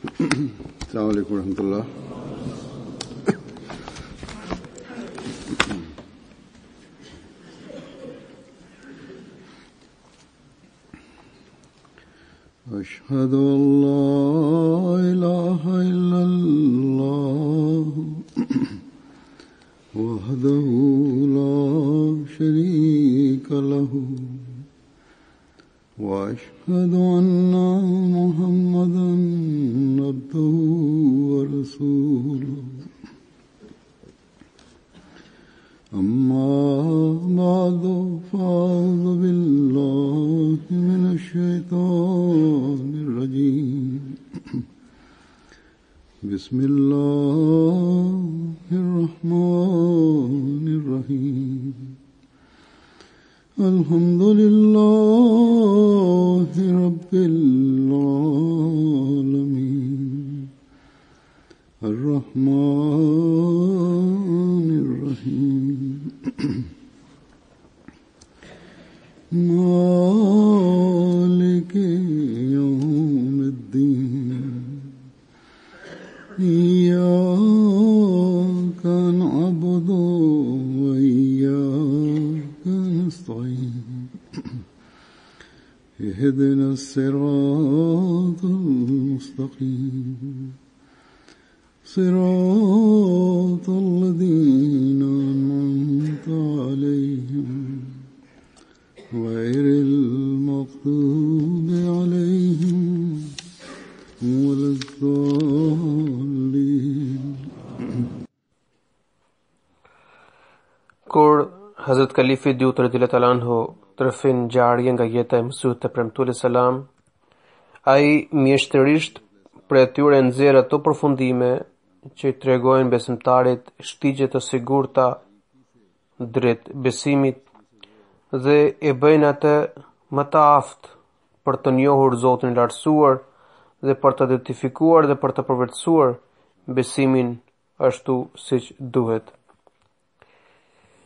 अस्सलाम वालेकुम रहमतुल्लाह। अशहदु अल्ला इलाहा इल्लल्लाह वहदहु ला शरीका लहु वअशहदु अन्ना मुहम्मदन अब्दुहु व रसूलुहु। अम्मा बअदु फ़अऊज़ु बिल्लाहि मिनश शैतानिर रजीम। बिस्मिल्लाहिर रहमानिर रहीम। अल्हम्दुलिल्लाहि रब्बिल आलमीन अर्रहमानिर रहीम मालिकि यौमिद्दीन इय्याका नअबुदु व इय्याका नस्तईन इहदिनस सिरातल मुस्तकीम सिरातल लज़ीना अनअमता अलैहिम गैरिल मग़दूबि अलैहिम वलद्दाल्लीन। Kur Hazrat Kalifi Dut radhiyallahu anhu trafin ngjarje nga jeta e Mesihut te premtuari selam, ai mjeshtërisht për atyre nxjerr ato përfundime që i tregojnë besimtarit shtigje të sigurta drejt besimit dhe e bëjnë atë më të aftë për të njohur Zotin e lartësuar dhe për të identifikuar dhe për të përvetësuar besimin ashtu siç duhet.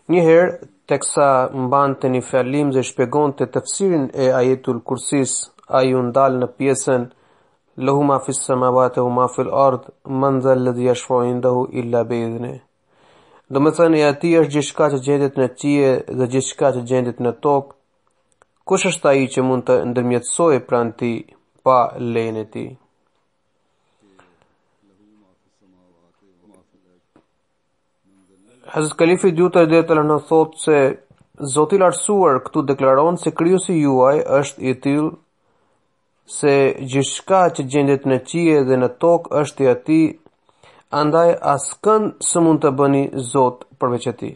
Njëherë, teksa mbante një fjalim dhe shpjegonte tafsirin e ajetul kursis, ai u ndal në pjesën lahu ma fis samawati wa ma fil ard man dhal ladhi yashfa'u indahu illa bi'idhni. Domethënë e atij është gjithçka që gjendet në qiell dhe gjithçka që gjendet në tokë. Kush është ai që mund të ndërmjetësojë pranë tij pa lejen e tij? Hazrat Kalifi Dut radhiyallahu anhu thotë se Zoti i lartësuar këtu deklaron se krijuesi juaj është i tillë se gjithçka që gjendet në qiell dhe në tokë është i atij, andaj askënd s'mund të bëni Zot përveç atij.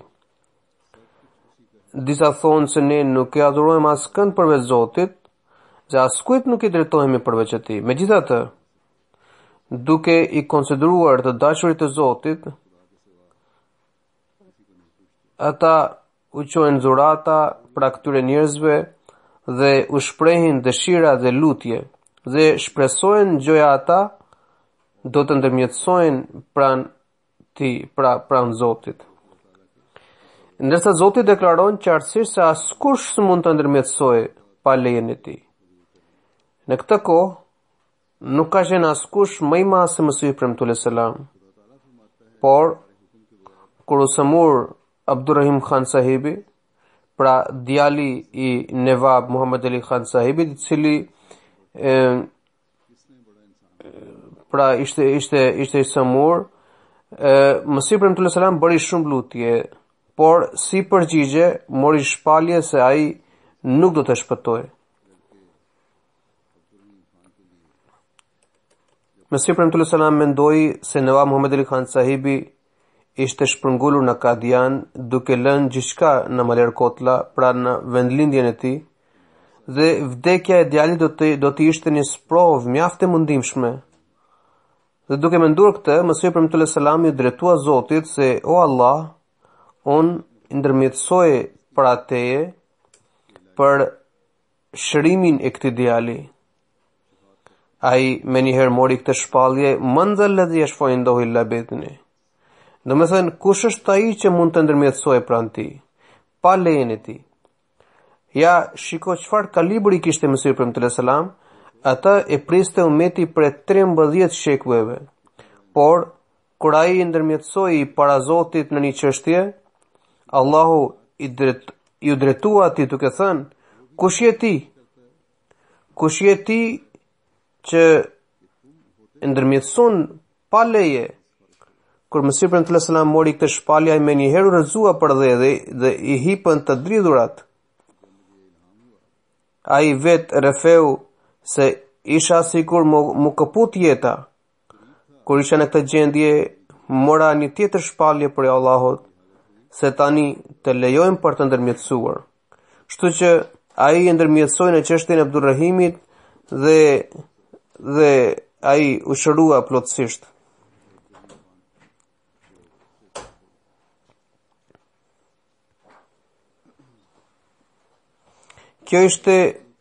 Disa thonë se ne nuk e adhurojmë askënd përveç Zotit, dhe askujt nuk i drejtohemi përveç atij. Megjithatë, duke i konsideruar të dashurit e Zotit, ata u quajnë zurata pra këtyre njerëzve dhe u shprehin dëshira dhe lutje dhe shpresojnë gjoja ata do të ndërmjetësojnë pranë Zotit. Ndërsa Zoti deklaron qartësisht se askush s'mund të ndërmjetësojë pa lejen e tij. Në këtë kohë nuk ka qenë askush më i madh se Mesihi premtuari selam. Por kur u sëmur Abdurrahim Khan Sahibi, pra djali i Nevab Muhammad Ali Khan Sahibit, i cili pra ishte i sëmur, Mesihi premtuari selam bëri shumë lutje, por si përgjigje mori shpallje se ai nuk do të shpëtojë. Mesihi premtuari selam mendoi se Nevab Muhammad Ali Khan Sahibi ishte shpërngulur në Kadian duke lënë gjithçka në Malerkotla, pra në vendlindjen e tij, dhe vdekja e djalit do të ishte një sprovë mjaft e mundimshme. Dhe duke menduar këtë, Mesihi premtuari selam i drejtua Zotit se o Allah, unë ndërmjetësoj para teje për shërimin e këtij djali. Ai me njëherë mori këtë shpallje, man dhal ladhi yashfa'u indahu illa bi'idhni. Do me thënë, kush është ai që mund të ndërmjetësoj pranë tij, pa lejen e tij? Ja, shiko çfarë kalibri kishte Mesihi premtuari selam, ata e priste ummeti për 13 shekujve, por kur ai ndërmjetësoi para Zotit në një çështje, Allahu ju drejtua atij duke thënë: kush je ti? Kush je ti që ndërmjetëson pa leje? Kur Mesih sallallahu alaihi wasallam mori këtë shpallje, ai më njëherë u rrezua për dhe i hipën të dridhurat. Ai vet rrefeu se isha sikur mu kaput jeta. Kur isha në këtë gjendje, mora një tjetër shpallje për Allahut, se tani të lejojmë për të ndërmjetësuar. Kështu që ai ndërmjetësoi në çështjen e Abdurrahimit dhe ai u shërua plotësisht. Kjo ishte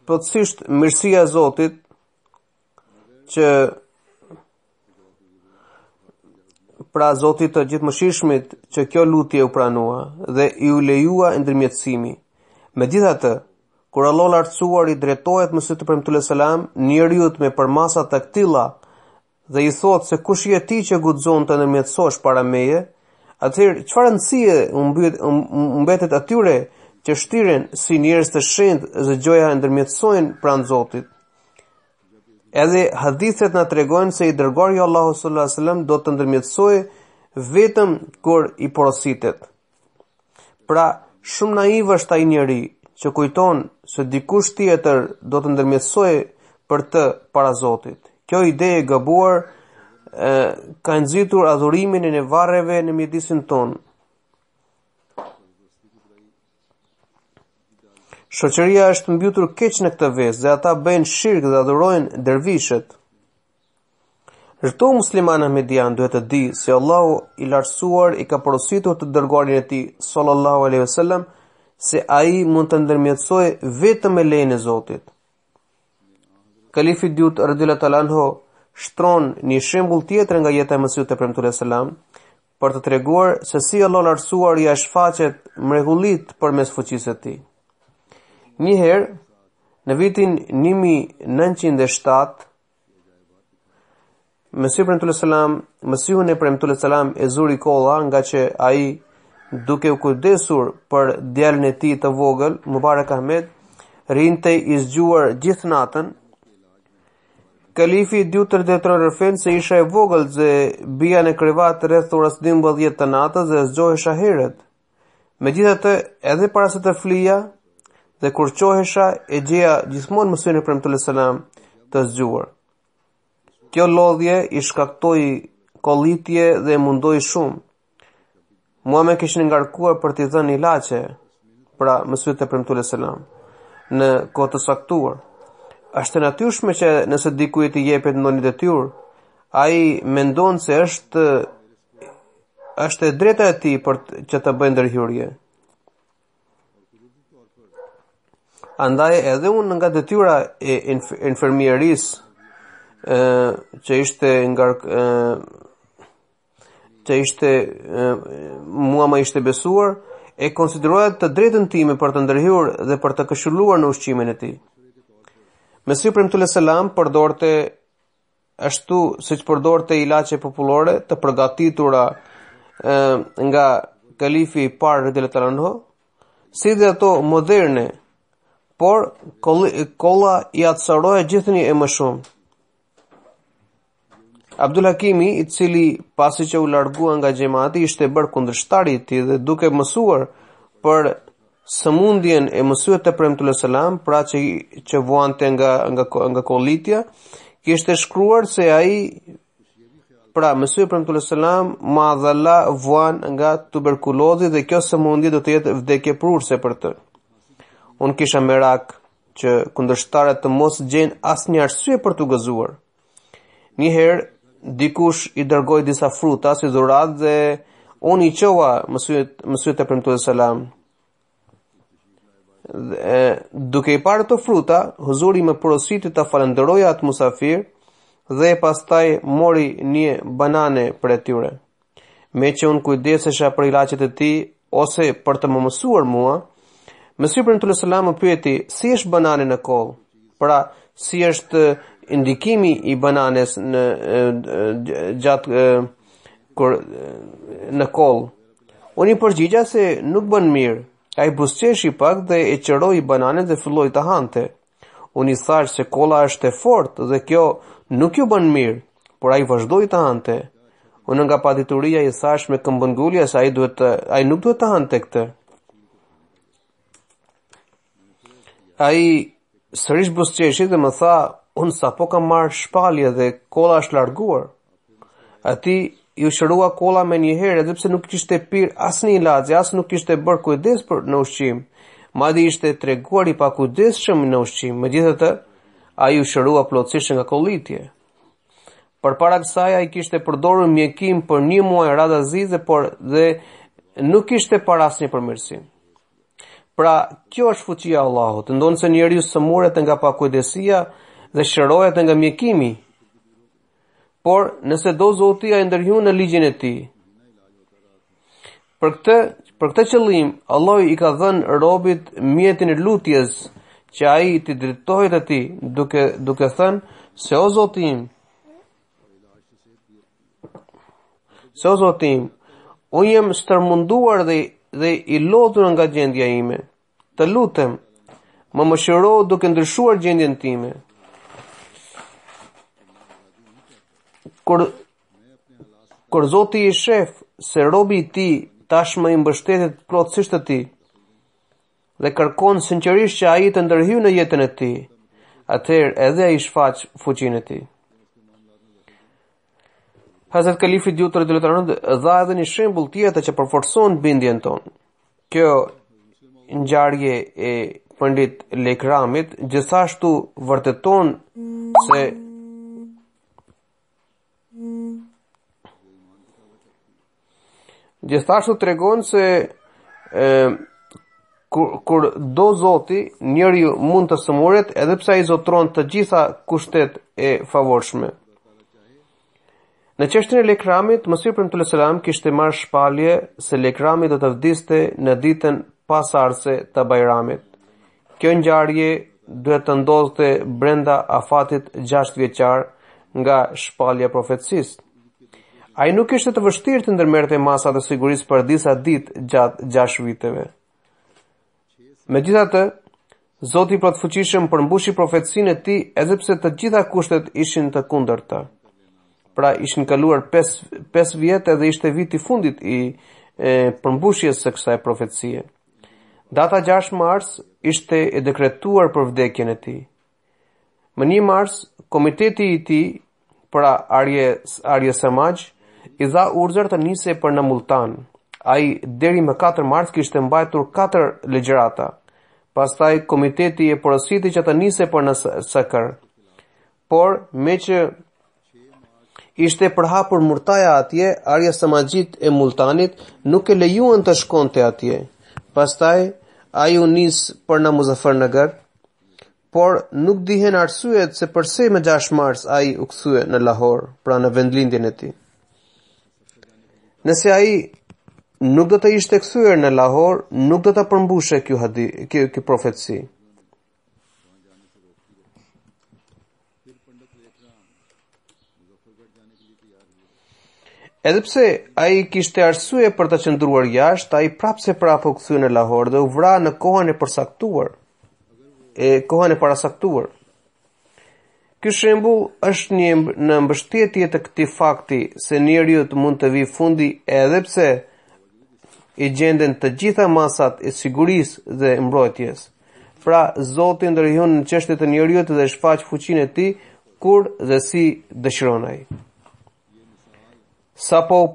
plotësisht mirësia e Zotit që pra Zotit të gjithëmëshirshmit që kjo lutje u pranua dhe i u lejua ndërmjetësimi. Megjithatë, kur Allah i lartësuar i drejtohet Mesihut premtues selam njeriut me përmasa të këtilla dhe i thotë se kush je ti që guxon të ndërmjetësosh para meje, atëherë çfarë rëndësie mbetet atyre që shtiren si njerëz të shenjtë dhe gjoja ndërmjetësojnë pranë Zotit. Edhe hadithet na tregojnë se i dërguari i Allahut sallallahu alaihi wasallam do të ndërmjetësojë vetëm kur i porositet. Pra, shumë naiv është ai njeri që kujton se dikush tjetër do të ndërmjetësojë për të para Zotit. Kjo ide e gabuar ka nxitur adhurimin e varreve në mjedisin tonë. Shoqëria është mbytur keq në këtë vezë dhe ata bëjnë shirk dhe adhurojnë dervishët. Çdo musliman ahmedian duhet të di se Allahu i lartësuar i ka porositur të dërguarin e tij sallallahu alaihi wasallam se ai mund të ndërmjetësojë vetëm me lejen e Zotit. Kalifi Dyut radhiyallahu ta'ala anhu shtron një shembull tjetër nga jeta e Mesihut premtues selam për të treguar se si Allahu i lartësuar ia shfaqet mrekullit përmes fuqisë së tij. Njëherë, në vitin 1907, Mesihun e premtues selam e zuri kolla nga që ai duke u kujdesur për djalin e tij të vogël, Mubarak Ahmed, rinte i zgjuar gjithë natën. Kalifi i dytë tërdeton rëfen se isha e vogël dhe bija në krevat rreth orës 12 të natës dhe zgjohesha herët. Megjithatë, edhe para se të flija dhe kur qohesha e gjeja gjithmonë Mesihun e premtues selam të zgjuar. Kjo lodhje i shkaktoi kollitje dhe mundoi shumë. Mua më kishin ngarkuar për t'i dhënë ilaçe, pra Mesihut e premtues selam, në kohë të saktuar. Është e natyrshme që nëse dikujt i jepet ndonjë detyrë, ai mendon se është e drejta e tij për që të bëjë ndërhyrje. Andaj edhe unë nga detyra e infermierisë mua më ishte besuar, e konsideroja të drejtën time për të ndërhyrë dhe për të këshilluar në ushqimin e tij. Mesih premtues selam përdorte ashtu siç përdorte ilaçe popullore të përgatitura nga kalifi i parë radhiyallahu anhu, si dhe ato moderne, por kolla i atësaroi gjithnjë e më shumë. Abdul Hakimi, i cili pasi që u largua nga xhamati, ishte bërë kundërshtar i tij dhe duke mësuar për sëmundjen e Mesihut të premtues selam, pra që vuante nga kollitja, kishte shkruar se ai, pra Mesihut të premtues selam, madhalla vuan nga tuberkulozi dhe kjo sëmundje do të jetë vdekje prurse për të. Unë kisha merak që kundërshtarët të mos gjenë asnjë arsye për të gëzuar. Njëherë dikush i dërgoi disa fruta si dhuratë dhe unë i çova Mesihut të premtues selam. Duke i parë të fruta, huzuri më porositi të falenderoja atë musafir dhe pastaj mori një banane për e tyre. Me që unë kujdesesha për ilaçet e tij ose për të më mësuar mua, Mesih premtues selam më pyeti, si është banane në koll? Pra, si është indikimi i bananes në gjatë kur në koll. Unë i përgjigja se nuk bën mirë. Ai buzëqeshi pak dhe e qëroi bananen dhe filloi të hante. Unë i thash se kolla është e fortë dhe kjo nuk ju bën mirë, por ai vazhdoi të hante. Unë nga padituria i thash me këmbëngulje se ai nuk duhet të hante këtë. Ai sërish buzëqeshi dhe më tha, unë sapo kam marrë shpalje dhe kolla është larguar. Ati ju shërua kolla me një herë edhe pse nuk kishte pirë asnjë ilaç, as nuk kishte bërë kujdes për në ushqim. Madje ishte treguar i pakujdesshëm në ushqim. Megjithatë, ai u shërua plotësisht nga kollitje. Përpara kësaj ai kishte përdorur mjekim për 1 muaj radhazize, por dhe nuk kishte parë asnjë përmirësim. Pra, kjo është fuqia e Allahut. Ndonë se njeriu sëmuret nga pakujdesia dhe shërohet nga mjekimi. Por nëse do Zoti ai ndërhyjnë në ligjin e tij. Për këtë qëllim, Allah i ka dhënë robit mjetin e lutjes që ai t'i drejtohet atij duke thënë se o Zoti im, unë jam stërmunduar dhe i lodhur nga gjendja ime. Të lutem, më shëro duke ndryshuar gjendjen time. Kur Zoti i shef se robi i tij tashmë i mbështetet plotësisht atij dhe kërkon sinqerisht që ai të ndërhyjë në jetën e tij, atëherë edhe ai shfaq fuqinë e tij. Hazrat Kalifi Dyut radhiyallahu anhu dha edhe një shembull tjetër që përforcon bindjen tonë. Kjo ngjarje e Pandit Lekramit gjithashtu vërteton se gjithashtu tregon se kur do Zoti, njeriu mund të sëmuret edhe pse ai zotron të gjitha kushtet e favorshme. Në çështjen e Lekramit, Mesih premtues selam kishte marrë shpalje se Lekrami do të vdiste në ditën pasardhëse të Bajramit. Kjo ngjarje duhet të ndodhte brenda afatit 6 vjeçar nga shpalja e profecisë. Ai nuk ishte të vështirë të ndërmerrte masat e sigurisë për disa ditë gjatë 6 viteve. Megjithatë, Zoti i plotfuqishëm përmbushi profecinë e tij edhe pse të gjitha kushtet ishin të kundërta. Pra ishin kaluar 5 vjetë dhe ishte viti fundit i përmbushjes së kësaj profecie. Data 6 mars ishte e dekretuar për vdekjen e tij. Më 1 mars, komiteti i tij, pra Arye Samaj, i dha urdhër të nisej për në multan. Ai deri më 4 mars kishte mbajtur 4 ligjërata. Pastaj komiteti e porositi që të nisej për në Sakar. Por me që ishte përhapur murtaja atje, Arya Samajit e Multanit nuk e lejuan të shkonte atje. Pastaj ai u nis për në Muzaffarnagar, por nuk dihen arsyet se pse më 6 mars ai u kthye në Lahore, pra në vendlindjen e tij. Nëse ai nuk do të ishte kthyer në Lahore, nuk do të përmbushe kjo profeci. Edhe pse ai kishte arsye për të qëndruar jashtë, ai prapse u kthye në Lahore dhe u vra në kohën e parasaktuar. Ky shembull është në mbështetje të këtij fakti se njeriu mund të vijë fundi edhe pse i gjenden të gjitha masat e sigurisë dhe mbrojtjes. Pra Zoti ndërhyn në çështjet e njeriut dhe shfaq fuqinë e tij kur dhe si dëshiron ai. Sapo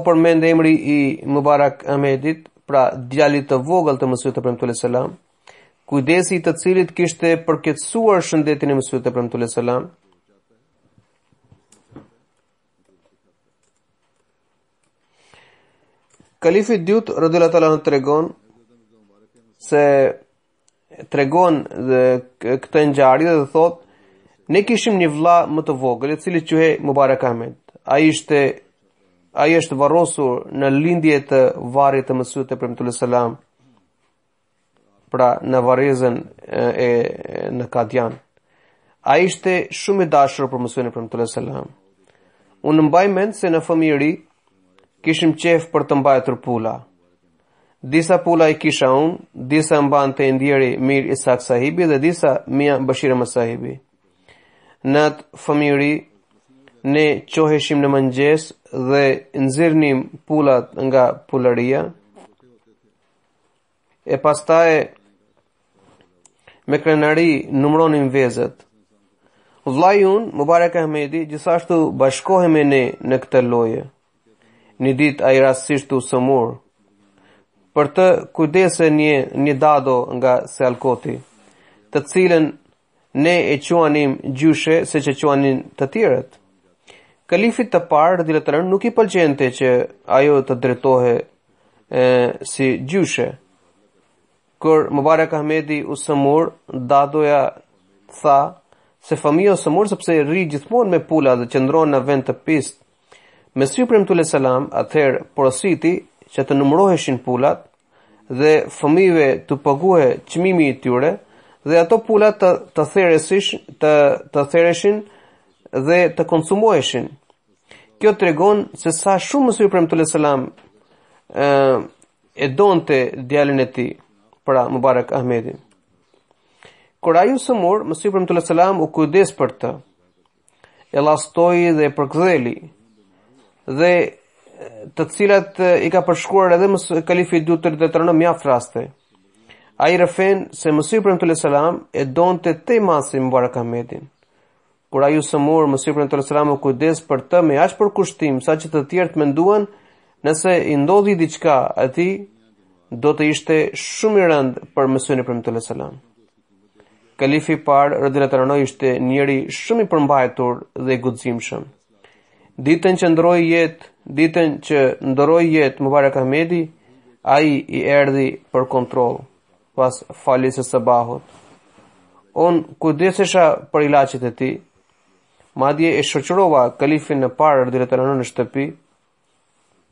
përmend emri i Mubarak Ahmedit, pra djalit të vogël të Mesihut të premtuar selam, kujdesi i të cilit kishte përkeqësuar shëndetin e Mesihut të premtuar selam. Kalifi Dyut radhiyallahu anhu tregon dhe këtë ngjarje dhe thot, ne kishim një vlla më të vogël i cili quhej Mubarak Ahmed. Ai është varrosur në lindje të varrit të Mesihut të premtuar selam pra në varrezën në Kadian. Ai ishte shumë i dashur për Muhamedit sallallahu alaihi wasallam. Unë mbaj mend se në fëmijëri kishim qef për të mbajtur pula. Disa pula i kisha unë, disa mbante ndjeri Mir Isak sahibi dhe disa Mia Bashir Ahmad sahibi. Në atë fëmijëri ne qoheshim në mëngjes dhe nxirrnim pulat nga pularia. E pastaj me krenari numronim vezët. Vllai unë, Mubarak Ahmedi, gjithashtu bashkohemi ne në këtë lojë. Një ditë ai rastësisht u sëmur. Për të kujdese një dado nga Sialkoti, të cilën ne e quanim gjyshe se që quanin të tjerët. Kalifit të parë radhiyallahu anhu nuk i pëlqente që ajo të drejtohe si gjyshe. Kur Mubarak Ahmedi u sëmur, dadoja tha se fëmia u sëmur sepse rri gjithmonë me pula dhe qëndron në vend të pist. Mesih premtullah selam atëherë porositi që të numëroheshin pulat dhe fëmijëve të paguhe çmimi i tyre dhe ato pulat të thereshin dhe të konsumoheshin. Kjo tregon se sa shumë Mesih premtullah selam e donte djalin e tij, pra Mubarak Ahmedin. Kur ai u sëmur, Mesih premtullah selam u kujdes për të. E llastoi dhe e përktheli dhe të cilat i ka përshkruar edhe kalifi i dytë të në mjaft raste. Ai rëfen se Mesih premtullah selam e donte te masi Mubarak Ahmedin. Kur ai u sëmur, Mesih premtullah selam u kujdes për të me aq përkushtim sa që të tjerët menduan nëse i ndodhi diçka atij do të ishte shumë i rëndë për Mesih premtullah selam. Kalifi i parë radhiyallahu anhu ishte njëri shumë i përmbajtur dhe i guximshëm. Ditën që ndroi jetë Mubarak Ahmedi, ai i erdhi për kontroll pas faljes së sabahut. Unë kujdesesha për ilaçet e tij. Madje e shoqërova kalifin në parë radhiyallahu anhu në shtëpi,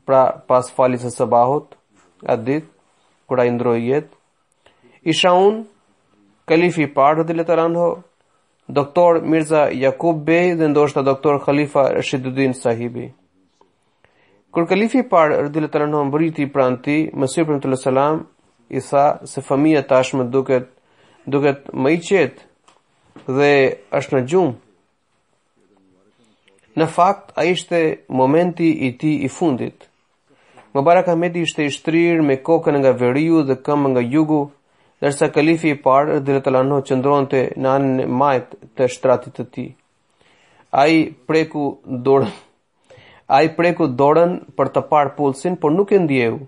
pra pas faljes së sabahut, atë ditë kur ai ndroi jetë. Isha unë, kalifi i parë radhiyallahu anhu, doktor Mirza Yakub Bey dhe ndoshta doktor Khalifa Rashiduddin sahibi. Kur kalifi i parë radhiyallahu anhu mbriti pranë tij, Mesih premtullah selam i tha se fëmia tashmë duket më i qetë dhe është në gjumë. Në fakt, ai ishte momenti i tij i fundit. Mubarak Ahmedi ishte i shtrirë me kokën nga veriu dhe këmbën nga jugu, ndërsa kalifi i parë radhiyallahu anhu qëndronte në anën e majt të shtratit të tij. Ai preku dorën për të parë pulsin, por nuk e ndjeu.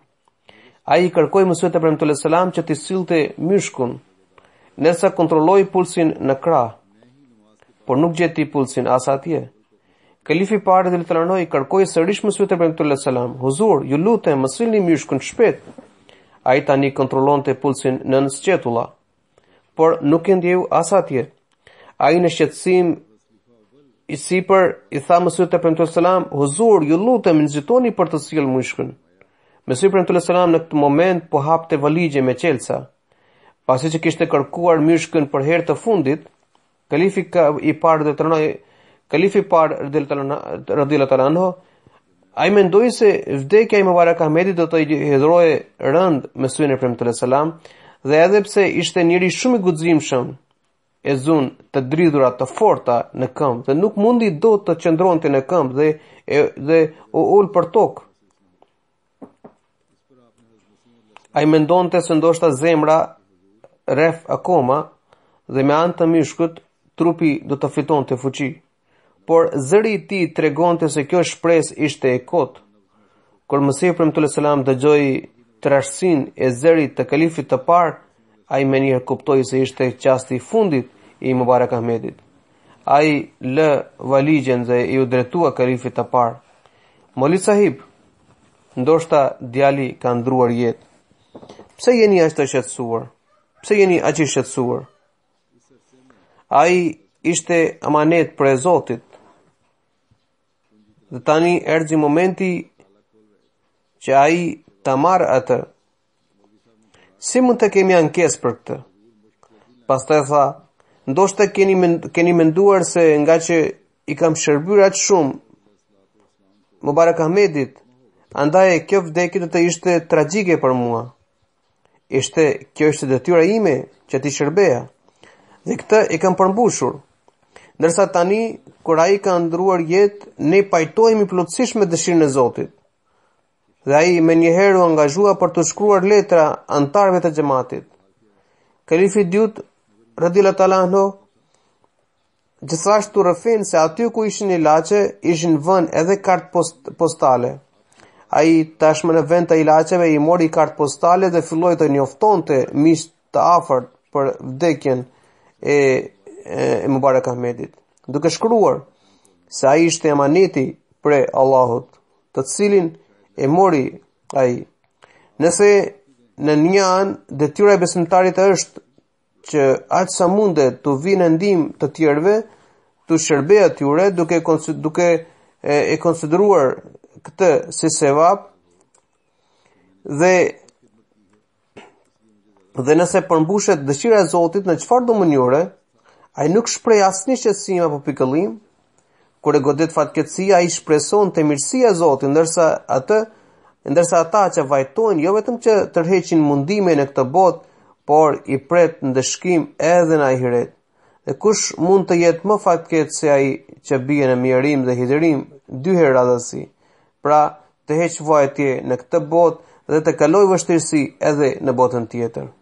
Ai i kërkoi Mesihut premtullah selam që t'i sillte myshkun, ndërsa kontrolloi pulsin në krah, por nuk gjeti pulsin as atje. Kalifi i parë radhiyallahu anhu i kërkoi sërish Mesihut premtullah selam: "Huzur, ju lutem, më silni myshkun shpejt." Ai tani kontrollonte pulsin nën sqetulla, por nuk e ndjeu as atje. Ai në shqetësim i sipër i tha Mesihut premtullah selam: "Huzur, ju lutem, nxitoni për të sjellë myshkun." Mesih premtullah selam në këtë moment po hapte valigje me qelsa. Pasi që kishte kërkuar myshkën për herë të fundit, kalifi i parë radhiyallahu anhu ai mendoi se vdekja e Mubarak Ahmedit do të hidhroje rënd Mesihun premtullah selam dhe edhe pse ishte njëri shumë i guximshëm, e zun të dridhura të forta në këmbë dhe nuk mundi dot të qëndronte në këmbë dhe u ul për tokë. Ai mendonte se ndoshta zemra rreth akoma dhe me anë të myshkut trupi do të fitonte fuqi. Por zëri i tij tregonte se kjo shpresë ishte e kotë. Kur Mesih premtullah selam dëgjoi trashësinë e zërit të kalifit të parë, ai menjëherë kuptoi se ishte qasti i fundit i Mubarak Ahmedit. Ai lë valigjen dhe i u drejtua kalifit të parë: "Moli sahib, ndoshta djali ka ndruar jetë. Pse jeni aq të shqetësuar? Pse jeni aq i shqetësuar?" Ai ishte amanet për e Zotit. Dhe tani erdhi momenti që ai ta marrë atë. Si mund të kemi ankesë për këtë? Pastaj tha, ndoshta keni menduar se nga që i kam shërbyer aq shumë Mubarak Ahmedit, andaj kjo vdekje do të ishte tragjike për mua. Kjo ishte detyra ime që t'i shërbeja. Dhe këtë e kam përmbushur. Ndërsa tani, kur ai ka ndruar jetë, ne pajtohemi plotësisht me dëshirën e Zotit. Dhe ai me njëherë u angazhua për të shkruar letra antarëve të xhamatit. Kalifi dyut, radhiyallahu ta'ala anhu, gjithashtu rrëfen se aty ku ishin ilaçe, ishin vënë edhe kartë postale. Ai tashmë në vend të ilaçeve i mori kartë postale dhe filloi të njoftonte miq të afërt për vdekjen e Mubarak Ahmedit, duke shkruar se ai ishte emaneti prej Allahut, të cilin e mori ai. Nëse në një anë detyra e besimtarit është që aq sa mundet të vinë në ndihmë të tjerëve, të shërbejë atyre duke e konsideruar këtë si sevap, dhe nëse përmbushet dëshira e Zotit në çfarëdo mënyre, ai nuk shpreh asnjë shqetësim apo pikëllim. Kur e godet fatkeqësia, ai shpreson te mirësia e Zotit, ndërsa ata që vajtojnë jo vetëm që tërheqin mundime në këtë botë, por i pret ndëshkim edhe në ahiret. Dhe kush mund të jetë më fatkeq se ai që bie në mjerim dhe hidhërim dy herë radhësi? Pra, të heq vajtje në këtë botë dhe të kaloj vështirësi edhe në botën tjetër.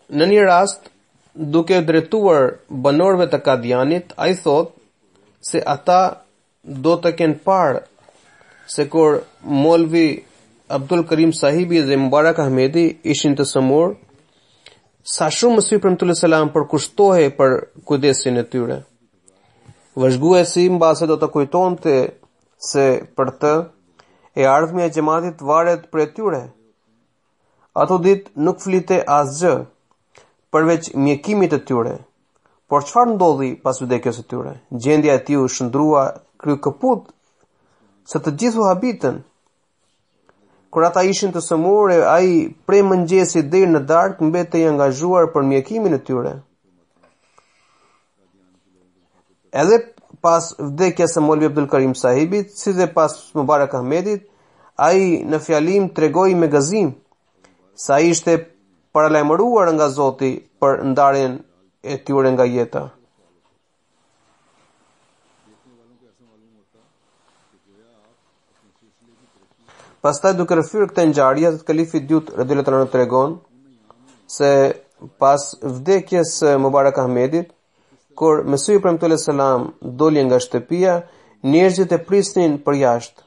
Në një rast, duke drejtuar banorëve të Kadianit, ai thot se ata do të kenë parë se kur Molvi Abdul Karim Sahibi dhe Mubarak Ahmedi ishin të sëmur, sa shumë Mesih premtues selam përkushtohej për kujdesin e tyre. Vëzhguesi mbase do të kujtonte se për të e ardhmja e xhamatit varet prej tyre. Ato ditë nuk flite asgjë përveç mjekimit të tyre. Por çfarë ndodhi pas vdekjes së tyre? Gjendja e tij u shndrua krykëput se të gjithë habitën. Kur ata ishin të sëmur, ai prej mëngjesit deri në darkë mbetej i angazhuar për mjekimin e tyre. Edhe pas vdekjes së Molvi Abdul Karim Sahibit, si dhe pas Mubarak Ahmedit, ai në fjalim tregoi me gëzim se ai ishte paralajmëruar nga Zoti për ndarjen e tyre nga jeta. Pastaj duke rrëfyer këtë ngjarje, kalifi dyut radhiyallahu anhu tregon se pas vdekjes së Mubarak Ahmedit, kur Mesih premtues selam doli nga shtëpia, njerëzit e prisnin për jashtë.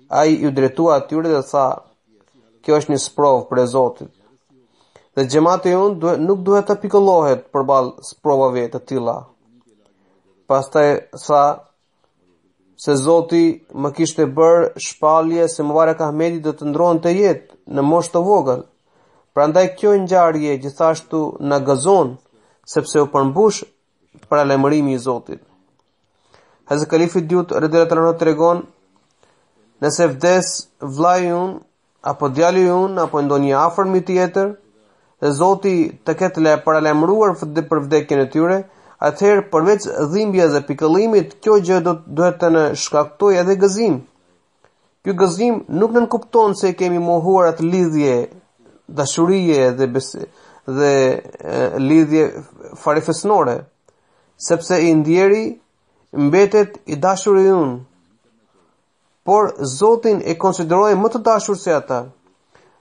Ai u drejtua atyre dhe tha: "Kjo është një sprovë për Zotit. Dhe xhamati jon nuk duhet të pikollohet përballë sprovave të tilla." Pastaj tha se Zoti më kishte bërë shpallje se Mubarak Ahmedi do të ndronte jetë në moshë të vogël. Prandaj kjo ngjarje gjithashtu na gëzon, sepse u përmbush paralajmërimi i Zotit. Hazrat Kalifi dyut radhiyallahu anhu tregon: "Nëse vdes vllai ynë apo djali ynë apo ndonjë afërmi tjetër, dhe Zoti të ketë paralajmëruar për vdekjen e tyre, atëherë përveç dhimbjes dhe pikëllimit, kjo gjë duhet të në shkaktojë edhe gëzim. Ky gëzim nuk nënkupton se kemi mohuar atë lidhje, dashurie dhe lidhje farefesnore, sepse i ndjeri mbetet i dashuri ynë, por Zotin e konsideroj më të dashur se ata,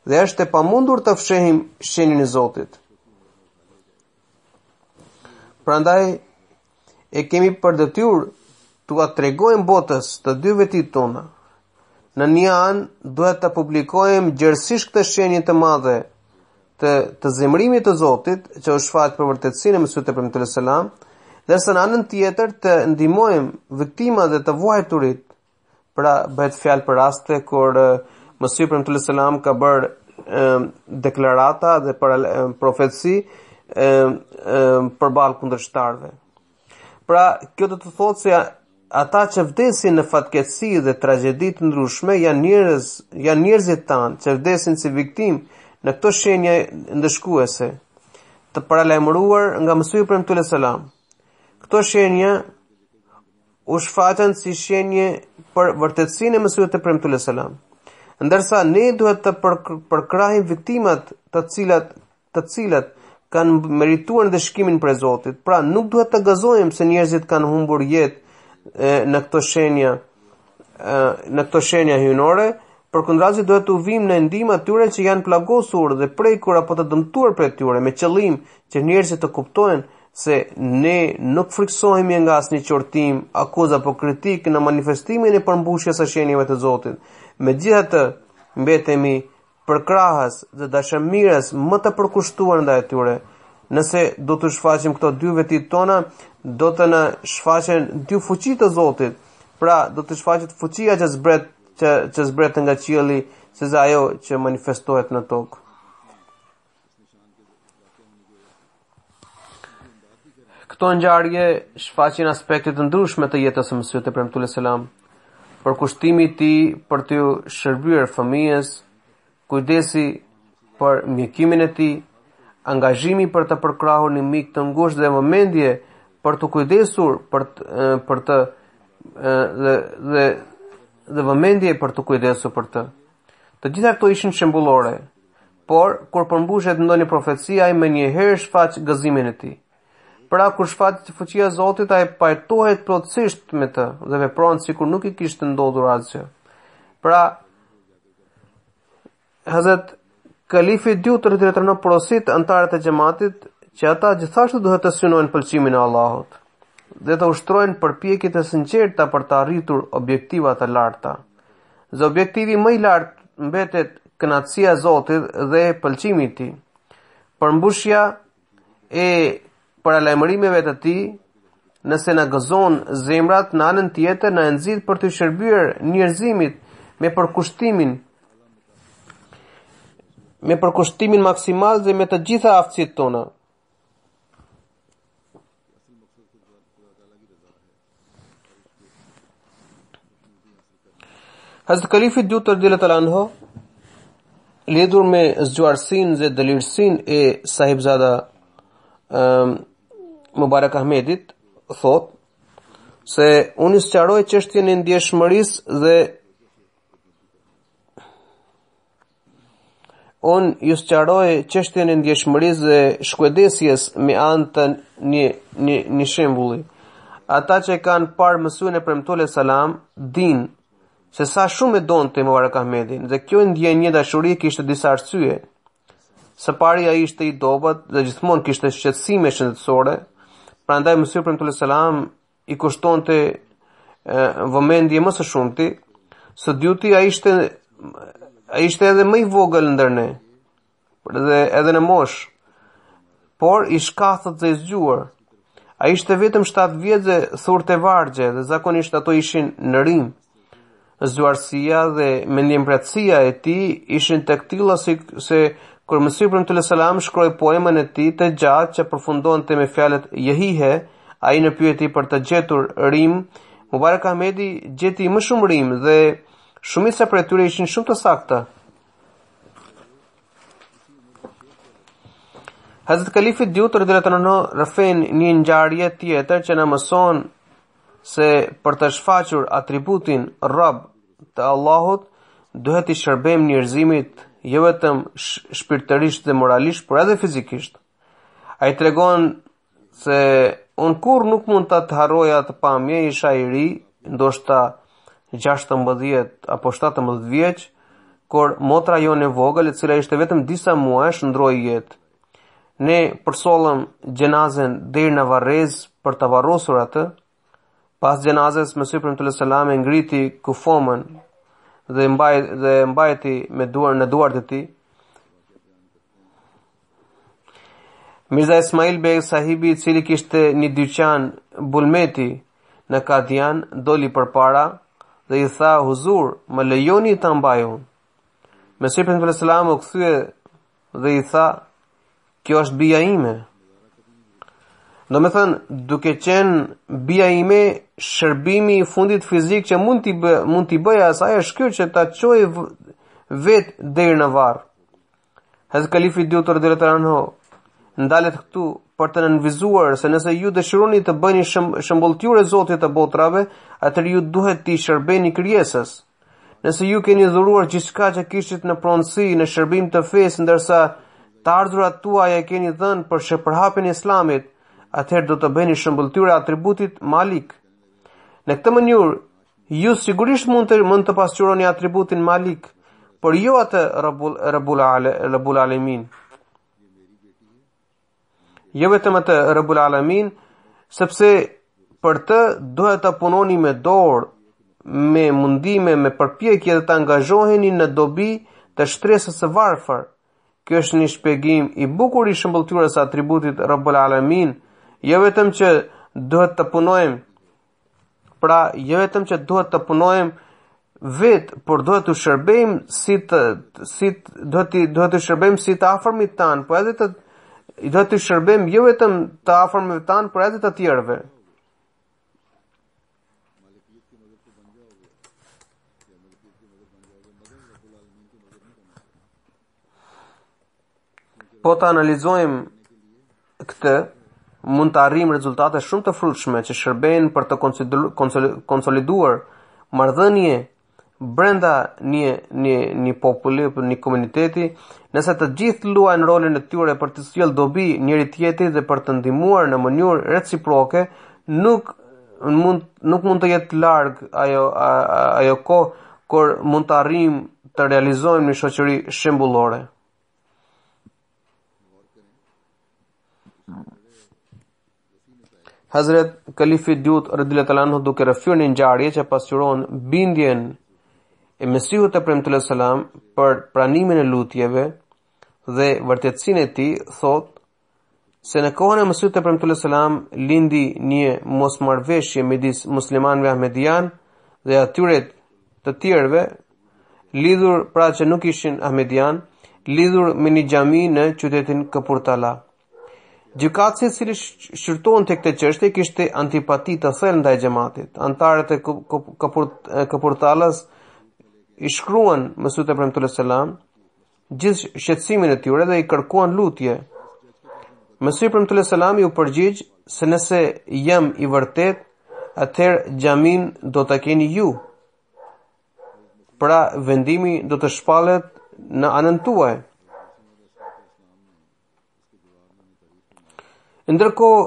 dhe është e pamundur të fshehim shenjën e Zotit. Prandaj e kemi për detyrë t'ua tregojmë botës të dy vetit tona. Në një anë duhet të publikojmë gjerësisht këtë shenjë të madhe të zemrimit të Zotit, që është fat për vërtetësinë e Mesihut premtues selam, ndërsa në anën tjetër të ndihmojmë viktimat dhe të vuajturit. Pra bëhet fjalë për raste kur Mesih premtues selam ka bërë deklarata dhe profetësi përballë kundërshtarëve. Pra, kjo do të thotë se ata që vdesin në fatkeqësi dhe tragjedi të ndryshme janë njerëzit tanë që vdesin si viktim në këto shenja ndëshkuese të paralajmëruar nga Mesih premtues selam. Këto shenja u shfaqen si shenje për vërtetësinë e Mesihut të premtues selam. Ndërsa ne duhet të përkrahim viktimat të cilat kanë merituar ndëshkimin për Zotit. Pra nuk duhet të gazojmë se njerëzit kanë humbur jetë në këto shenja hyjnore, përkundrazi duhet të uvim në ndihmë atyre që janë plagosur dhe prekur apo të dëmtuar prej tyre, me qëllim që njerëzit të kuptojnë se ne nuk friksohemi nga asnjë qortim, akuzë apo kritik në manifestimin e përmbushjes së shenjave të Zotit. Megjithatë, mbetemi përkrahës dhe dashamirës më të përkushtuar ndaj tyre. Nëse do të shfaqim këto dy veti tona, do të na shfaqen dy fuqi të Zotit. Pra, do të shfaqet fuqia që zbret nga qielli, sesa ajo që manifestohet në tokë. Këto ngjarje shfaqin aspekte të ndryshme të jetës së Mesihut të premtues selam. Përkushtimi i tij për të shërbyer fëmijës, kujdesi për mjekimin e tij, angazhimi për të përkrahur një mik të ngushtë dhe vëmendje për të kujdesur dhe vëmendje për të kujdesur për të. Të gjitha këto ishin shembullore, por kur përmbushet ndonjë profeci, ai menjëherë shfaq gëzimin e tij. Pra kur shfaqet fuqia e Zotit, ai pajtohet plotësisht me të dhe vepron sikur nuk i kishte ndodhur asgjë. Pra Hazrat Kalifi II të rretëron porosit antarët e xhamatit që ata gjithashtu duhet të synojnë pëlqimin e Allahut dhe të ushtrojnë përpjekjet e sinqerta për të arritur objektiva të larta. Dhe objektivi më i lartë mbetet kënaqësia e Zotit dhe pëlqimi i tij. Përmbushja e paralajmërimeve të tij, nëse na gëzon zemrat, në anën tjetër na nxit për të shërbyer njerëzimit me përkushtimin maksimal dhe me të gjitha aftësitë tona. Hazrat Kalifi II radhiyallahu anhu, lidhur me zgjuarsinë dhe dëlirësinë e sahibzada Mubarak Ahmedit, thot se unë sqaroj çështjen e ndjeshmërisë dhe shkujdesjes me anë të një shembulli. Ata që kanë parë Mesihun e premtues selam dinë se sa shumë e donte Mubarak Ahmedin dhe kjo ndjenjë dashuri kishte disa arsye. Së pari ai ishte i dobët dhe gjithmonë kishte shqetësime shëndetësore, prandaj Mesihut premtues selam i kushtonte vëmendje më së shumti. Së dyti ai ishte edhe më i vogël ndër ne, dhe edhe në moshë, por i shkathët dhe i zgjuar. Ai ishte vetëm 7 vjeç dhe thurte vargje dhe zakonisht ato ishin në rim. Zgjuarësia dhe mendjempratësia e tij ishin të tilla se kur Mesih premtues selam shkroi poemën e tij të gjatë që përfundonte me fjalët Yehihe, ai në pyeti për të gjetur rim, Mubarak Ahmedi gjeti më shumë rim dhe shumica prej tyre ishin shumë të sakta. Hazrat Kalifi II radhiyallahu anhu rrëfen një ngjarje tjetër që na mëson se për të shfaqur atributin Rabb të Allahut duhet i shërbejmë njerëzimit jo vetëm shpirtërisht dhe moralisht, por edhe fizikisht. Ai tregon se unë kur nuk mund të harroja të pamje, isha i ri, ndoshta 16 apo 17 vjeç, kur motra jonë e vogël, e cila ishte vetëm disa muaj, ndroi jetë. Ne përsollëm gjenazen deri në varrez për të varrosur atë. Pas gjenazes, Mesih premtues selam e ngriti kufomën dhe mbajti me në duart e tij. Mirza Ismail Beg sahibi, i cili kishte një dyqan bulmeti në Kadian, doli përpara dhe i tha: "Huzur, më lejoni ta mbaj unë?" Mesih premtues selam u kthye dhe i tha: "Kjo është bija ime." Do me thënë, duke qenë bia ime, shërbimi i fundit fizik që mund t'i bëja asaj është ky që ta çoj vet deri në varr. Hazrat Kalifi Dyut radhiyallahu anhu ndalet këtu për të nënvizuar se nëse ju dëshironi të bëni shëmbulltyre Zotit të botrave, atëherë ju duhet t'i shërbeni krijesës. Nëse ju keni dhuruar gjithçka që kishit në pronësi në shërbim të fesë, ndërsa të ardhurat tuaja keni dhënë për shpërhapjen e Islamit, atëherë do të bëni shëmbulltyre atributit Malik. Në këtë mënyrë, ju sigurisht mund të pasqyroni atributin Malik, por jo atë Rabbul Alamin. Jo vetëm atë Rabbul Alamin, sepse për të duhet të punoni me dorë, me mundime, me përpjekje dhe të angazhoheni në dobi të shtresës së varfër. Kjo është një shpjegim i bukur i shëmbulltyrës së atributit Rabbul Alamin. Jo vetëm që duhet të punojmë, vetë, por duhet të shërbejmë duhet të shërbejmë si të afërmit tan, por edhe duhet të shërbejmë jo vetëm të afërmit tan, por edhe të tjerëve. Po të analizojmë këtë, mund të arrijmë rezultate shumë të frutshme që shërbejnë për të konsoliduar marrëdhënie brenda një populli, një komuniteti, nëse të gjithë luajnë rolin e tyre për të sjellë dobi njëri tjetrit dhe për të ndihmuar në mënyrë reciproke, nuk mund të jetë larg ajo kohë kur mund të arrijmë të realizojmë një shoqëri shembullore. Hazrat Kalifi Dyut radhiyallahu anhu duke rrëfyer një ngjarje që pasqyron bindjen e Mesihut te premtues selam për pranimin e lutjeve dhe vërtetësinë e tij, thot se në kohën e Mesihut te premtues selam lindi një mosmarrveshje midis muslimanëve ahmedian dhe atyre të tjerëve lidhur pra që nuk ishin ahmedian, lidhur me një xhami në qytetin Kapurtala. Gjykatësi i cili shqyrtohen tek këtë çështje kishte antipati të thellë ndaj xhamatit. Antarët e Kapurtalas i shkruan Mesihut te premtues selam gjithë shqetësimin e tyre dhe i kërkuan lutje. Mesihu premtues selam u përgjigj se nëse jam i vërtet, atëherë xhamin do ta keni ju. Pra vendimi do të shpallet në anën tuaj. Ndërkohë,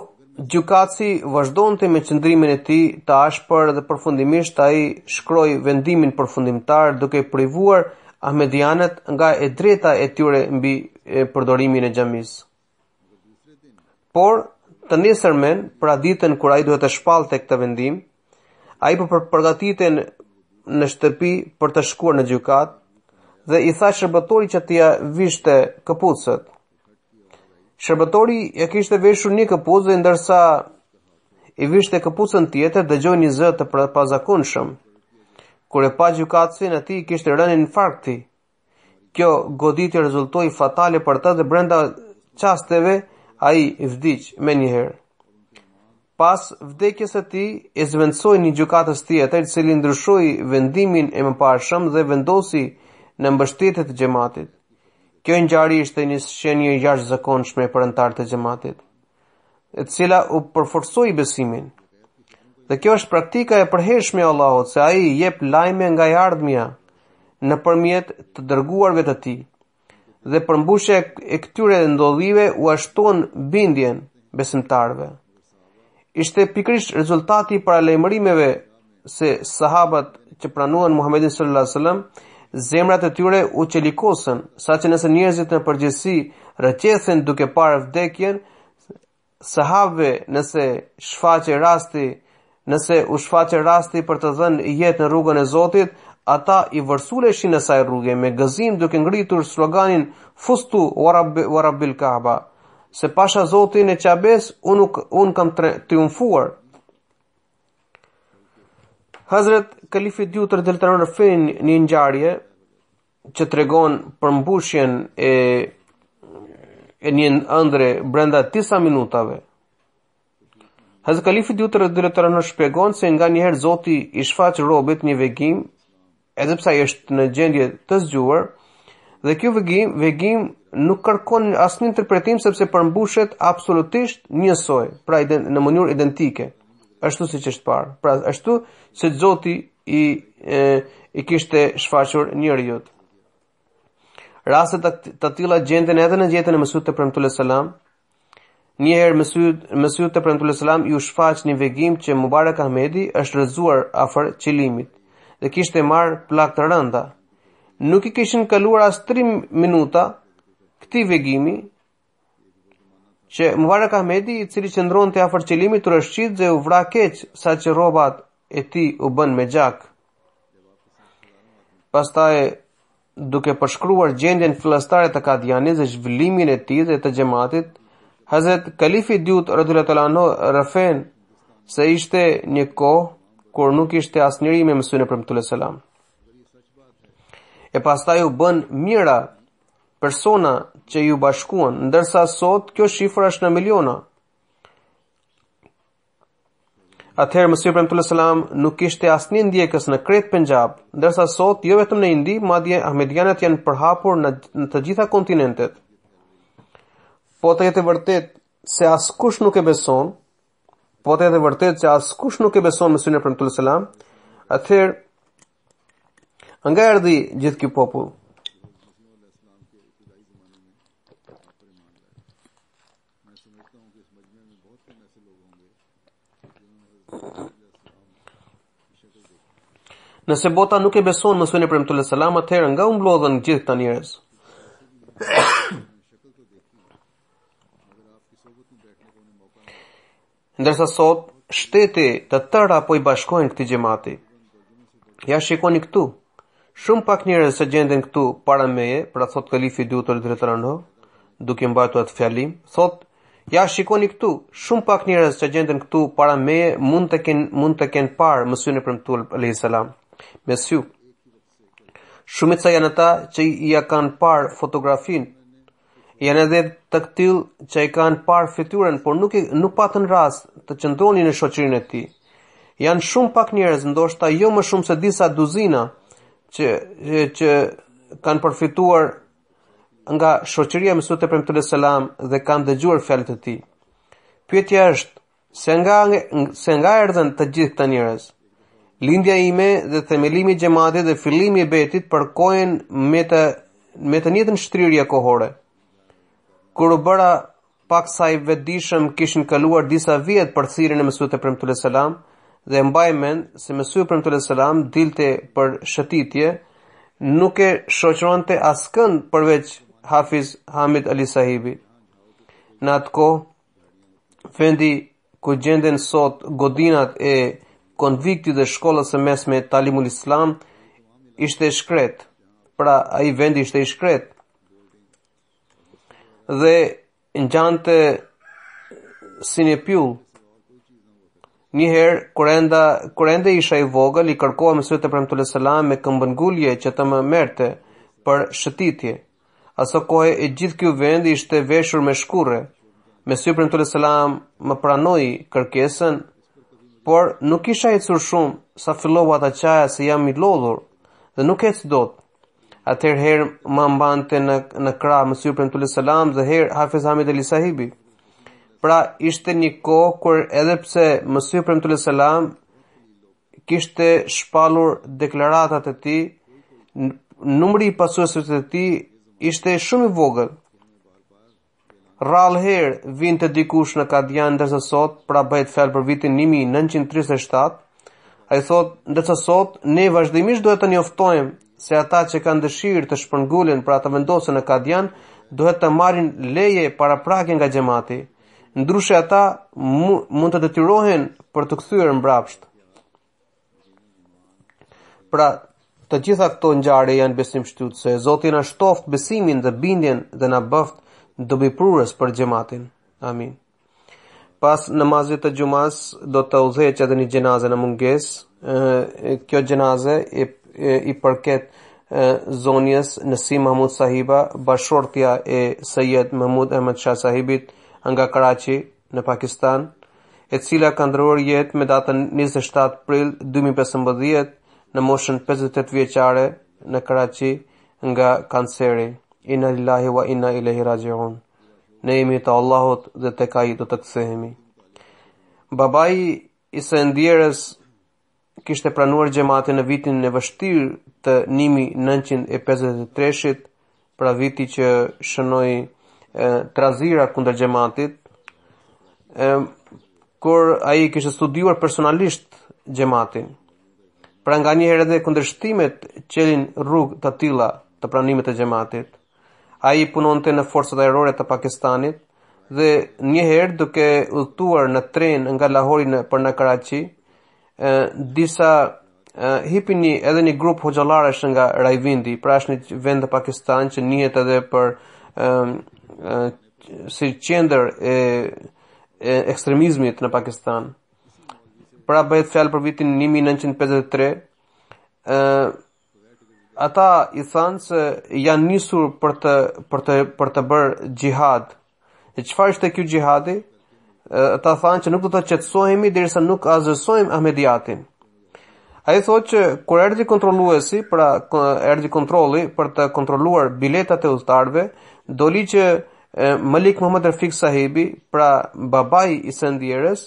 gjykatësi vazhdonte me qëndrimin e tij të ashpër dhe përfundimisht ai shkroi vendimin përfundimtar duke privuar ahmedianët nga e drejta e tyre mbi përdorimin e xhamisë. Por, të nesërmen, pra ditën kur ai duhet të shpallte këtë vendim, ai po përgatiten në shtëpi për të shkuar në gjykat dhe i tha shërbëtorit që t'ia vishte këpucët. Shërbëtori ja kishte veshur një këpucë dhe ndërsa i vishte këpucën tjetër, dëgjoi një zë të pazakonshëm. Kur e pa gjykatësin, atij kishte rënë infarkti. Kjo goditje rezultoi fatale për të dhe brenda çasteve ai vdiq menjëherë. Pas vdekjes së tij, e zvendsoi një gjykatës tjetër, i cili ndryshoi vendimin e mëparshëm dhe vendosi në mbështetje të xhamatit. Kjo ngjarje ishte një shenjë jashtëzakonshme për anëtarët e xhamatit, e cila u përforcoi besimin. Dhe kjo është praktika e përhershme e Allahut, se ai jep lajme nga e ardhmja nëpërmjet të dërguarve të tij. Dhe përmbushja e këtyre ndodhive u ashton bindjen besimtarëve. Ishte pikërisht rezultati i paralajmërimeve se sahabët që pranuan Muhamedit sallallahu alaihi wasallam, zemrat e tyre u qelikosën, saqë nëse njerëzit në përgjithësi rrëqethen duke parë vdekjen, sahabëve nëse u shfaqe rasti për të dhënë jetë në rrugën e Zotit, ata i vërsuleshin në saj rrugë me gëzim duke ngritur sloganin fustu wa rabbil Kaaba, se pasha Zotin e Qabes unë kam triumfuar. Hazrat Kalifi Dyut radhiyallahu anhu rrëfen një ngjarje që tregon përmbushjen e një ëndre brenda disa minutave. Hazrat Kalifi Dyut radhiyallahu anhu shpjegon se nganjëherë Zoti i shfaq robit një vegim, edhe pse ai është në gjendje të zgjuar, dhe ky vegim nuk kërkon asnjë interpretim sepse përmbushet absolutisht njësoj, pra në mënyrë identike, ashtu siç është parë. Pra ashtu se Zoti i kishte shfaqur njeriu. Raste të tilla gjenden edhe në jetën e Mesihut të premtuar selam. Njëherë Mesihut të premtuar selam ju shfaq një vegim që Mubarak Ahmedi është rrëzuar afër qëllimit dhe kishte marrë plagë të rënda. Nuk i kishin kaluar as 3 minuta këtij vegimi që Mubarak Ahmedi, i cili qëndronte afër qëllimit, u rrëshqit dhe u vra keq saqë rrobat e tij u bën me gjak. Pastaj, duke përshkruar gjendjen fillestare të Kadianit dhe zhvillimin e tij dhe të xhamatit, Hazrat Kalifi Dyut radhiyallahu anhu rëfen se ishte një kohë kur nuk ishte asnjëri me Mesihun e premtuar selam. E pastaj u bën mira persona që ju bashkuan, ndërsa sot kjo shifër është në miliona. Atëherë Mesihu i premtuar selam nuk kishte asnjë ndjekës në krejt Punjab, ndërsa sot jo vetëm në Indi, madje Ahmedianët janë përhapur në të gjitha kontinentet. Po të jetë vërtet se askush nuk e beson, Mesihun e premtuar selam, atëherë nga erdhi gjithë ky popull. Nëse bota nuk e beson Mesihun e premtuar selam, atëherë nga u mblodhen gjithë këta njerëz. Ndërsa sot shtete të tëra po i bashkojnë këtij xhamati. Ja shikoni këtu. Shumë pak njerëz që gjenden këtu para meje, pra thot Kalifi Dyut radhiyallahu anhu, duke mbajtur atë fjalim, thot, ja shikoni këtu, shumë pak njerëz që gjenden këtu para meje mund të kenë parë Mesihun e premtuar alayhis salam. Mesiu. Shumica janë ata që ja kanë parë fotografinë, janë edhe të këtill që i kanë parë fytyrën, por nuk patën rast të qëndronin në shoqërinë e tij. Janë shumë pak njerëz, ndoshta jo më shumë se disa duzina, që kanë përfituar nga shoqëria e Mesihut të premtuar selam dhe kanë dëgjuar fjalët e tij. Pyetja është, se nga erdhen të gjithë këta njerëz? Lindja ime dhe themelimi i xhamatit dhe fillimi i betit përkohen me të njëjtën shtrirje kohore. Kur u bëra pak sa i vetëdijshëm, kishin kaluar disa vjet për thirrjen e Mesihut të premtuar selam dhe mbaj mend se Mesihu i premtuar selam dilte për shëtitje, nuk e shoqëronte askënd përveç Hafiz Hamid Ali Sahibi. Në atë kohë, vendi ku gjenden sot godinat e konviktit dhe shkollës së mesme Talimul Islam ishte shkret. Pra ai vendi ishte i shkret. Dhe ngjante si një pyll. Njëherë, kur ende isha i vogël, i kërkova Mesihut të premtuar selam me këmbëngulje që të më merrte për shëtitje. Aso kohë e gjithë ky vend ishte veshur me shkurre. Mesihu i premtuar selam më pranoi kërkesën, por nuk isha ecur shumë sa fillova ta qaja se jam i lodhur dhe nuk ec dot. Atëherë më mbante në krah Mesihu i premtuar selam dhe herë Hafiz Hamid Ali Sahibi. Pra ishte një kohë kur edhe pse Mesihu i premtuar selam kishte shpallur deklaratat e tij, numri i pasuesve të tij ishte shumë i vogël. Rrallë herë vinte dikush në Kadian, ndërsa sot, pra bëhet fjalë për vitin 1937, ai thot, ndërsa sot ne vazhdimisht duhet të njoftojmë se ata që kanë dëshirë të shpërngulen pra të vendosen në Kadian, duhet të marrin leje paraprake nga xhamati. Ndryshe ata mund të detyrohen për të kthyer mbrapsht. Pra, të gjitha këto ngjarje janë besimshtytëse. Zoti na shtoft besimin dhe bindjen dhe na bëft dobiprurës për xhamatin. Amin. Pas namazit të xumas do të udhëheq edhe një xhenaze në mungesë. Kjo xhenaze i përket zonjes Nasim Mahmud Sahiba, bashortja e Sayyid Mahmud Ahmad Shah Sahibit nga Karachi në Pakistan. e cila ka ndëruar jetë me datën 27 prill 2015 në moshën 58 vjeçare në Karachi nga kanceri. Inna lillahi wa inna ilaihi raji'un. Ne jemi të Allahut dhe tek ai do të kthehemi. Babai i së ndjerës kishte pranuar xhamatin në vitin e vështirë të 1953-shit, pra viti që shënoi trazira kundër xhamatit, kur ai kishte studiuar personalisht xhamatin. Pra nganjëherë edhe kundërshtimet qelin rrugë të tilla të pranimit të xhamatit. Ai punonte në forcat ajrore të Pakistanit dhe një herë duke udhëtuar në tren nga Lahori për në Karachi, disa hipini edhe një grup hoxhallarësh nga Rawalpindi, pra është një vend të Pakistan që njihet edhe për si qendër e ekstremizmit në Pakistan. Pra bëhet fjalë për vitin 1953. Ata i thanë se janë nisur për të bërë xhihad. E çfarë ishte ky xhihadi? Ata thanë që nuk do të qetësohemi derisa nuk azësojmë Ahmediatin. Ai thotë që kur erdhi kontrolluesi, pra erdhi kontrolli për të kontrolluar biletat e udhëtarëve, doli që Malik Muhammad Rafiq Sahibi, pra babai i së ndjerës,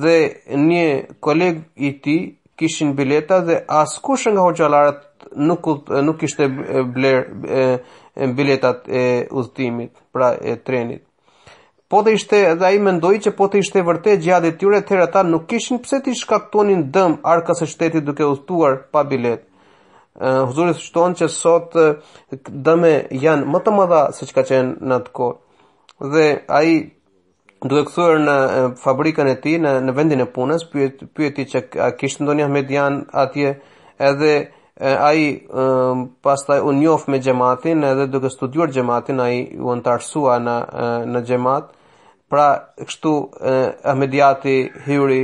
dhe një koleg i tij kishin bileta dhe askush nga hoxhallarët nuk kishte bler biletat e udhëtimit, pra e trenit. Po të ishte, edhe ai mendoi që po të ishte vërtet gjihadi i tyre, atëherë ata nuk kishin pse të shkaktonin dëm arkës së shtetit duke udhëtuar pa biletë. Huzuri shton që sot dëme janë më të mëdha se çka qenë në atë kohë. Dhe ai duke kthyer në fabrikën e tij në vendin e punës, pyeti që a kishte ndonjë Ahmedian atje, edhe ai pastaj u njoh me xhamatin, edhe duke studiuar xhamatin ai u antarsua në xhamat. Pra kështu Ahmediati hyri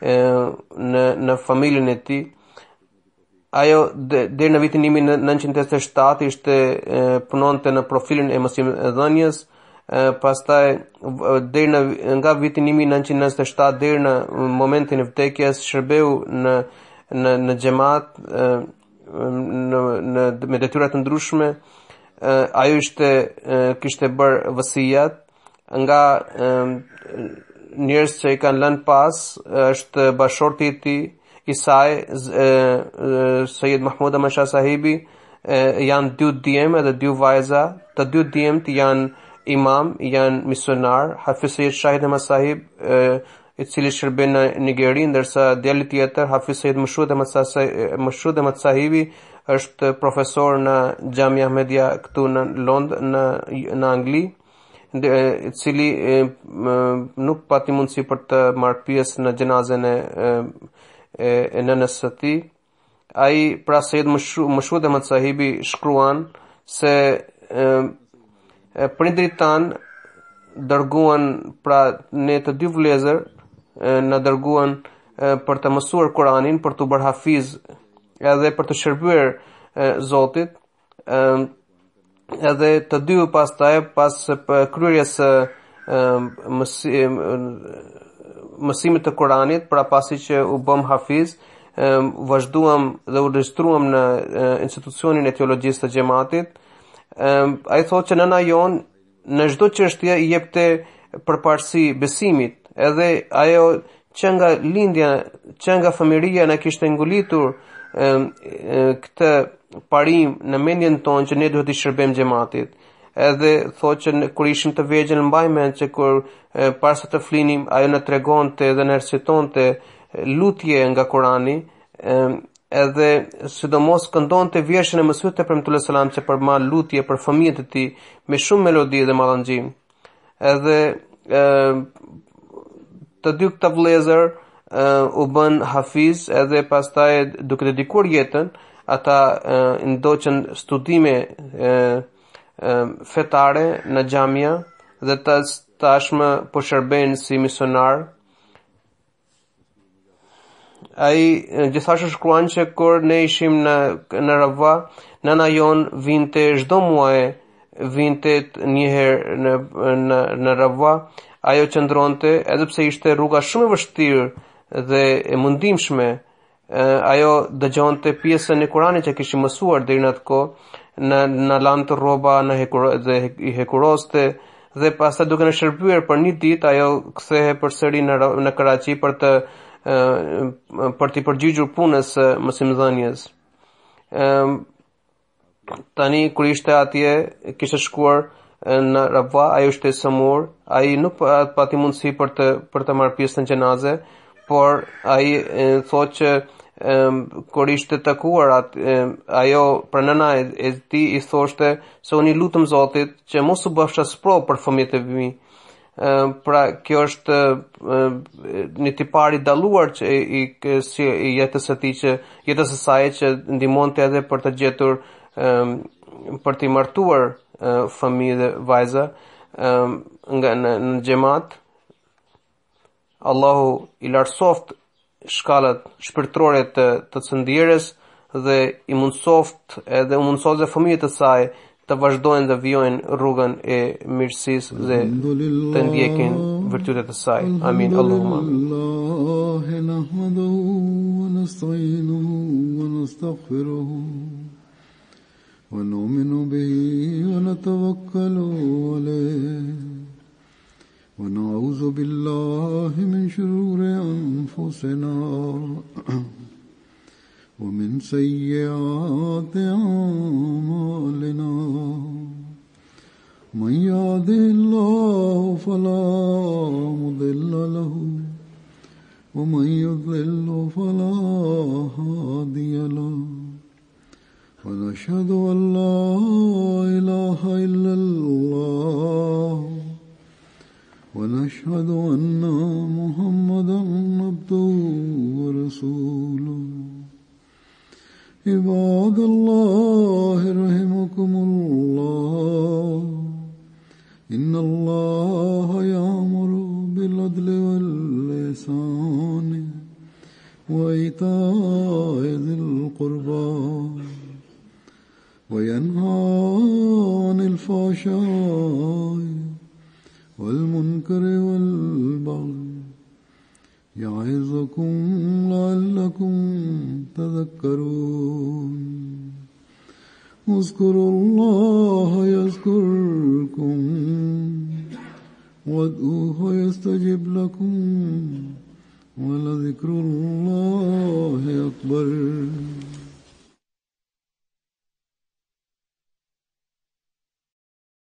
në familjen e tij. Ajo deri në vitin 1987 ishte punonte në profilin e mësimdhënies, pastaj deri nga viti 1997 deri në momentin e vdekjes shërbeu në xhamat me detyra të ndryshme. Ajo kishte bërë vësijat nga njerëz që i kanë lënë pas, është bashorti i tij i saj, Sayyid Mahmud Ahmad Shah Sahibi, janë 2 djemë dhe 2 vajza. Të 2 djemët janë imam, janë misionar, Hafiz Sayyid Shahid Ahmad Sahib, i cili shërben në Nigeri, ndërsa djali tjetër, Hafiz Sayyid Mashud Ahmad Sahibi, është profesor në Xhamia Ahmedia këtu në Londër, në Angli, i cili nuk pati mundësi për të marrë pjesë në xhenazën e nënës së tij. Ai, pra Sayyid Mashud Ahmad Sahibi, shkruan se prindrit tan dërguan, pra ne të 2 vëllezër na dërguan për të mësuar Kur'anin, për të bërë hafiz edhe për të shërbyer Zotit. Edhe të 2 pastaj pas kryerjes së mësimit të Kuranit, pra pasi që u bëm hafiz, vazhduam dhe u regjistruam në institucionin e teologjisë të xhamatit. Ai thotë që nëna jon në çdo çështje i jepte përparësi besimit, edhe ajo që nga lindja, që nga fëmijëria na kishte ngulitur këtë parim në mendjen tonë që ne duhet të shërbejmë xhamatit. Edhe thotë që kur ishim të vegjël mbaj mend që kur para se të flinim ajo na tregonte dhe na recitonte lutje nga Kurani, edhe sidomos këndonte vjershën e Mesihut te premtullah selam që përmban lutje për fëmijët e tij me shumë melodi dhe mallënxhim. Edhe të 2 këta vëllezër u bën hafiz, edhe pastaj duke dedikuar jetën, ata ndoqën studime fetare në xhamia dhe tashmë po shërbejnë si misionar. Ai gjithashtu shkruan që kur ne ishim në Rava, nëna jon vinte çdo muaj, vinte një herë në Rava. ajo qëndronte, edhe pse ishte rruga shumë e vështirë dhe e mundimshme, ajo dëgjonte pjesën e Kuranit që kishim mësuar deri në atë kohë, në lante rroba, dhe i hekuroste, dhe pastaj duke në shërbyer për një ditë, ajo kthehe përsëri në Karachi për t'i përgjigjur punës së mësimdhënies. Tani kur ishte atje, kishte shkuar në Rabwa, ajo ishte sëmur, ai nuk pati mundësi për të marrë pjesë në xhenaze, por ai thotë që kur ishte takuar ajo për nëna e tij i thoshte se unë i lutem Zotit që mos u bëfsha sprov për fëmijët e mi. Pra kjo është një tipar i dalluar që i jetës së tij, që jetës së saj që ndihmonte edhe për të gjetur për t'i martuar fëmijë dhe vajza në xhamat. Allahu i lartësoft shkallat shpirtërore të cëndjerës dhe i mundsoft edhe u mundsos dhe fëmijët e saj të vazhdojnë dhe vijojnë rrugën e mirësisë dhe të ndjekin virtytet e saj. Amin. Allahumma. ونؤمن به ونتوكل عليه ونعوذ بالله من شرور أنفسنا ومن سيئات أعمالنا من يهده الله فلا مضل له ومن يضلل فلا هادي له ونشهد أن لا إله إلا الله ونشهد أن محمدا عبده ورسوله عباد الله رحمكم الله إن الله يأمر بالعدل والإحسان وإيتاء ذي القربى وينهى عن الفحشاء والمنكر والبغي يعظكم لعلكم تذكرون اذكروا الله يذكركم وادعوه يستجب لكم ولذكر الله أكبر